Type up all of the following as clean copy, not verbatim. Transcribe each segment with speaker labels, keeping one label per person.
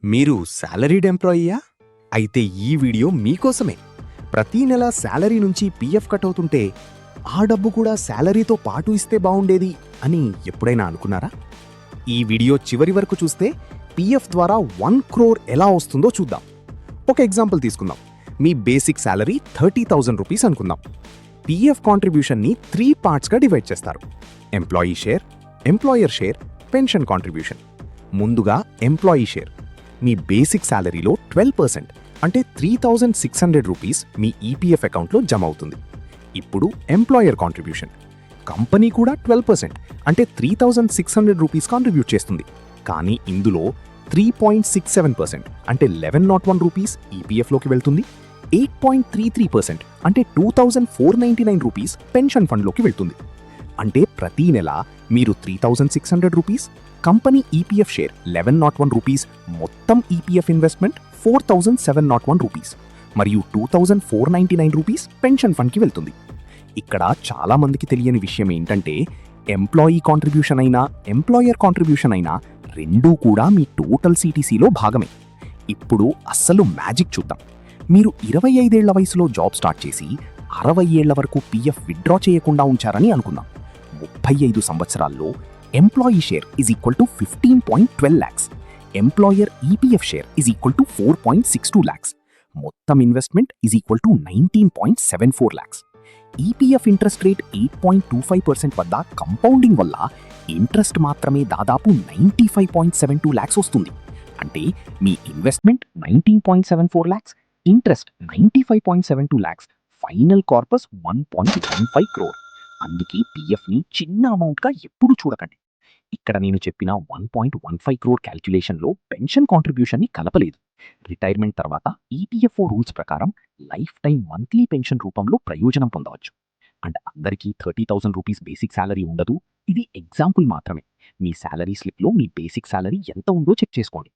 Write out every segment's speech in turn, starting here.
Speaker 1: మీరు సాలరీడ్ ఎంప్లాయీయా? అయితే ఈ వీడియో మీకోసమే. ప్రతి నెల సాలరీ నుంచి పీఎఫ్ కట్ అవుతుంటే ఆ డబ్బు కూడా సాలరీతో పాటు ఇస్తే బావుండేది అని ఎప్పుడైనా అనుకున్నారా? ఈ వీడియో చివరి వరకు చూస్తే పీఎఫ్ ద్వారా 1 crore ఎలా వస్తుందో చూద్దాం. ఒక ఎగ్జాంపుల్ తీసుకుందాం. మీ బేసిక్ సాలరీ 30,000 రూపీస్ అనుకుందాం. పీఎఫ్ కాంట్రిబ్యూషన్ని 3 పార్ట్స్గా డివైడ్ చేస్తారు. Employee share, employer share, pension contribution. ముందుగా ఎంప్లాయీ షేర్. మీ బేసిక్ సాలరీలో 12% అంటే 3,600 రూపీస్ మీ ఈపీఎఫ్ అకౌంట్లో జమ అవుతుంది. ఇప్పుడు ఎంప్లాయర్ కాంట్రిబ్యూషన్. కంపెనీ కూడా 12% అంటే 3,600 రూపీస్ కాంట్రిబ్యూట్ చేస్తుంది. కానీ ఇందులో 3.67% అంటే 1101 రూపీస్ ఈపీఎఫ్లోకి వెళ్తుంది. 8.33% అంటే 2,499 రూపీస్ పెన్షన్ ఫండ్లోకి వెళ్తుంది. అంటే ప్రతి నెల మీరు 3,600 rupees, company EPF share 1101 rupees, మొత్తం ఈపీఎఫ్ ఇన్వెస్ట్మెంట్ 4,701 రూపీస్ మరియు 2,499 రూపీస్ పెన్షన్ ఫండ్కి వెళ్తుంది. ఇక్కడ చాలా మందికి తెలియని విషయం ఏంటంటే ఎంప్లాయీ కాంట్రిబ్యూషన్ అయినా ఎంప్లాయర్ కాంట్రిబ్యూషన్ అయినా రెండూ కూడా మీ టోటల్ సిటీసీలో భాగమే. ఇప్పుడు అస్సలు మ్యాజిక్ చూద్దాం. మీరు 25 ఏళ్ల వయసులో జాబ్ స్టార్ట్ చేసి 60 ఏళ్ల వరకు పీఎఫ్ విత్డ్రా చేయకుండా ఉంచారని అనుకుందాం. 35 సంవత్సరాల్లో employee share is equal to 15.12 lakhs, employer EPF share is equal to 4.62 lakhs, మొత్తం investment is equal to 19.74 lakhs. EPF interest rate 8.25% వద్ద కంపౌండింగ్ వల్ల ఇంట్రెస్ట్ మాత్రమే దాదాపు 95.72 lakhs వస్తుంది. అంటే మీ investment 19.74 lakhs, interest 95.72 lakhs, final corpus 1.15 crore. అందుకే పీఎఫ్ని చిన్న అమౌంట్గా ఎప్పుడు చూడకండి. ఇక్కడ నేను చెప్పిన 1.15 crore క్యాల్కులేషన్లో పెన్షన్ కాంట్రిబ్యూషన్ని కలపలేదు. రిటైర్మెంట్ తర్వాత ఈపీఎఫ్ఓ రూల్స్ ప్రకారం లైఫ్ టైం మంత్లీ పెన్షన్ రూపంలో ప్రయోజనం పొందవచ్చు. అండ్ అందరికీ 30,000 రూపీస్ బేసిక్ సాలరీ ఉండదు. ఇది ఎగ్జాంపుల్ మాత్రమే. మీ సాలరీ స్లిప్లో మీ బేసిక్ సాలరీ ఎంత ఉందో చెక్ చేసుకోండి.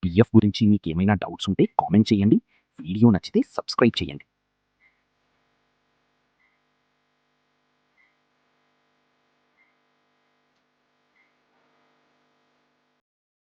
Speaker 1: పీఎఫ్ గురించి మీకు ఏమైనా డౌట్స్ ఉంటే కామెంట్ చేయండి. వీడియో నచ్చితే సబ్స్క్రైబ్ చేయండి.